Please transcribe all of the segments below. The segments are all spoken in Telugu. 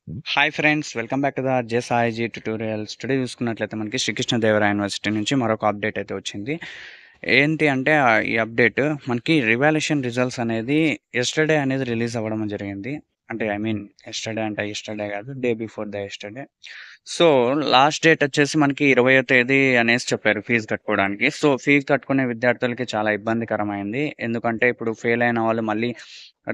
Hi friends, welcome back to the J Saiji tutorials. Today చూసుకున్నట్లయితే మనకి శ్రీకృష్ణదేవరాయ యూనివర్సిటీ నుంచి మరొక అప్డేట్ అయితే వచ్చింది. ఏంటి అంటే ఈ అప్డేట్ మనకి రివాల్యుయేషన్ రిజల్ట్స్ అనేది ఎస్టర్డే అనేది రిలీజ్ అవ్వడం జరిగింది. అంటే ఐ మీన్ ఎస్టర్డే అంటే ఎస్టర్డే కాదు, day before the yesterday. So last date వచ్చేసి మనకి 20వ తేదీ అనేసి చెప్పారు ఫీజు కట్టుకోవడానికి. సో ఫీజు కట్టుకునే విద్యార్థులకి చాలా ఇబ్బందికరమైంది. ఎందుకంటే ఇప్పుడు ఫెయిల్ అయిన వాళ్ళు మళ్ళీ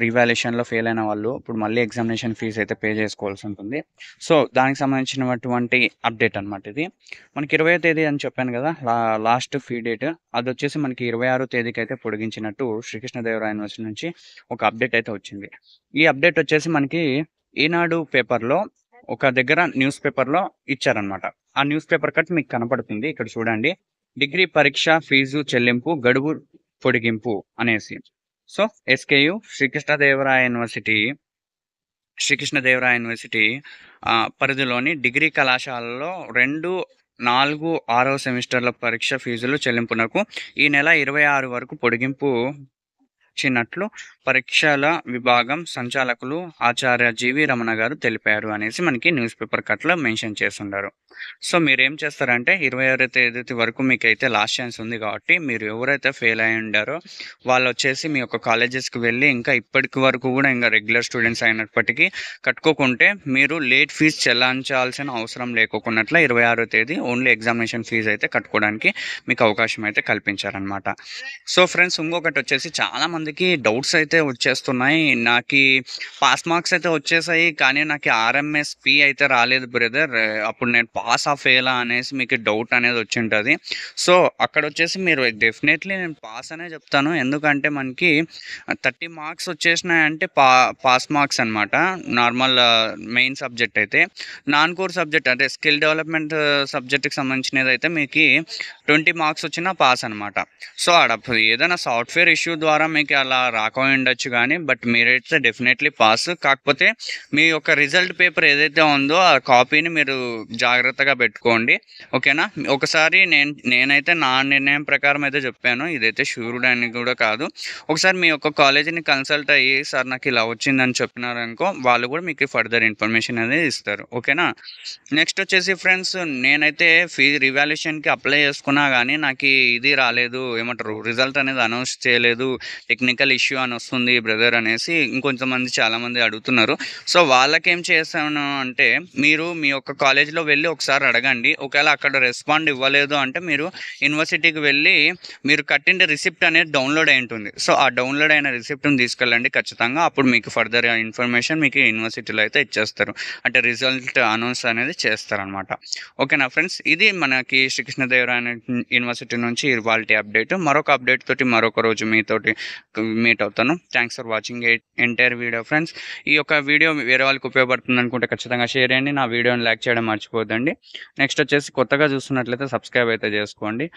రివాల్యుయేషన్‌లో ఫెయిల్ అయిన వాళ్ళు ఇప్పుడు మళ్ళీ ఎగ్జామినేషన్ ఫీజ్ అయితే పే చేసుకోవాల్సి ఉంటుంది. సో దానికి సంబంధించినటువంటి అప్డేట్ అనమాట ఇది. మనకి 20వ తేదీ అని చెప్పాను కదా! లాస్ట్ ఫీ డేట్ అదొచ్చేసి మనకి 26వ తేదీకి అయితే పొడిగించినట్టు శ్రీకృష్ణదేవరాయ యూనివర్సిటీ నుంచి ఒక అప్డేట్ అయితే వచ్చింది. ఈ అప్డేట్ వచ్చేసి మనకి ఈనాడు పేపర్‌లో ఒక దగ్గర న్యూస్ పేపర్‌లో ఇచ్చారనమాట. ఆ న్యూస్ పేపర్ కట్ మీకు కనపడుతుంది. ఇక్కడ చూడండి. డిగ్రీ పరీక్ష ఫీజు చెల్లింపు గడువు పొడిగింపు అనేసి. సో ఎస్కేయు శ్రీకృష్ణదేవరాయ యూనివర్సిటీ పరిధిలోని డిగ్రీ కళాశాలలో 2, 4, 6వ సెమిస్టర్ల పరీక్ష ఫీజులు చెల్లింపునకు ఈ నెల 26 వరకు పొడిగింపు చిన్నట్లు పరీక్షల విభాగం సంచాలకులు ఆచార్య జీవి రమణ గారు తెలిపారు అనేసి మనకి న్యూస్ పేపర్ కట్లో మెన్షన్ చేస్తున్నారు. సో మీరేం చేస్తారంటే 26వ తేదీ వరకు మీకైతే లాస్ట్ ఛాన్స్ ఉంది కాబట్టి మీరు ఎవరైతే ఫెయిల్ అయి ఉండారో వాళ్ళు వచ్చేసి మీ యొక్క కాలేజెస్కి వెళ్ళి ఇంకా ఇప్పటికి వరకు కూడా ఇంకా రెగ్యులర్ స్టూడెంట్స్ అయినప్పటికీ కట్టుకోకుంటే మీరు లేట్ ఫీజు చెల్లించాల్సిన అవసరం లేకోకున్నట్ల 26వ తేదీ ఓన్లీ ఎగ్జామినేషన్ ఫీజు అయితే కట్టుకోవడానికి మీకు అవకాశం అయితే కల్పించారనమాట. సో ఫ్రెండ్స్, ఇంకొకటి వచ్చేసి చాలామందికి డౌట్స్ అయితే వచ్చేస్తున్నాయి. నాకు పాస్ మార్క్స్ అయితే వచ్చేసాయి, కానీ నాకు ఆర్ఎంఎస్ పి అయితే రాలేదు బ్రదర్. అప్పుడు నేను పాస్ ఆ ఫెయిలా అనేసి మీకు డౌట్ అనేది వచ్చి ఉంటుంది. సో అక్కడ వచ్చేసి మీరు డెఫినెట్లీ నేను పాస్ అనే చెప్తాను. ఎందుకంటే మనకి 30 మార్క్స్ వచ్చేసినాయంటే పాస్ మార్క్స్ అనమాట. నార్మల్ మెయిన్ సబ్జెక్ట్ అయితే నాన్ కోర్ సబ్జెక్ట్ అంటే స్కిల్ డెవలప్మెంట్ సబ్జెక్ట్కి సంబంధించినది అయితే మీకు 20 మార్క్స్ వచ్చినా పాస్ అనమాట. సో ఆడ ఏదైనా సాఫ్ట్వేర్ ఇష్యూ ద్వారా మీకు అలా రాకపోయి ఉండొచ్చు, కానీ బట్ మీరైతే డెఫినెట్లీ పాస్. కాకపోతే మీ యొక్క రిజల్ట్ పేపర్ ఏదైతే ఉందో ఆ కాపీని మీరు జాగ్రత్తగా పెట్టుకోండి, ఓకేనా? ఒకసారి నేనైతే నా నిర్ణయం ప్రకారం అయితే చెప్పాను, ఇదైతే షూర్డ్ అని కూడా కాదు. ఒకసారి మీ యొక్క కాలేజీని కన్సల్ట్ అయ్యి సార్ నాకు ఇలా వచ్చిందని చెప్పినారనుకో, వాళ్ళు కూడా మీకు ఫర్దర్ ఇన్ఫర్మేషన్ అనేది ఇస్తారు, ఓకేనా? నెక్స్ట్ వచ్చేసి ఫ్రెండ్స్, నేనైతే రివాల్యుయేషన్కి అప్లై చేసుకున్నా కానీ నాకు ఇది రాలేదు, ఏమంటారు, రిజల్ట్ అనేది అనౌన్స్ చేయలేదు, టెక్నికల్ ఇష్యూ అని వస్తుంది బ్రదర్ అనేసి ఇంకొంతమంది చాలామంది అడుగుతున్నారు. సో వాళ్ళకేం చేశాను అంటే, మీరు మీ యొక్క కాలేజీలో వెళ్ళి ఒకసారి అడగండి. ఒకవేళ అక్కడ రెస్పాండ్ ఇవ్వలేదు అంటే మీరు యూనివర్సిటీకి వెళ్ళి మీరు కట్టిన రిసిప్ట్ అనేది డౌన్లోడ్ అయి ఉంటుంది. సో ఆ డౌన్లోడ్ అయిన రిసిప్ట్ని తీసుకెళ్ళండి ఖచ్చితంగా. అప్పుడు మీకు ఫర్దర్ ఇన్ఫర్మేషన్ మీకు యూనివర్సిటీలో అయితే ఇచ్చేస్తారు, అంటే రిజల్ట్ అనౌన్స్ అనేది చేస్తారనమాట. ఓకేనా ఫ్రెండ్స్, ఇది మనకి శ్రీకృష్ణదేవరాయ యూనివర్సిటీ నుంచి ఇవాల్టి అప్డేట్. మరొక అప్డేట్ తోటి మరొక రోజు మీతోటి మీట్ అవుతాను. Thanks for watching entire video friends. ఈ యొక్క వీడియో వేరే వాళ్ళకి ఉపయోగపడుతుంది అనుకుంటే ఖచ్చితంగా షేర్ చేయండి. నా వీడియోని లైక్ చేయడం మర్చిపోద్దండి. నెక్స్ట్ వచ్చేసి కొత్తగా చూస్తున్నట్లయితే సబ్స్క్రైబ్ అయితే చేసుకోండి.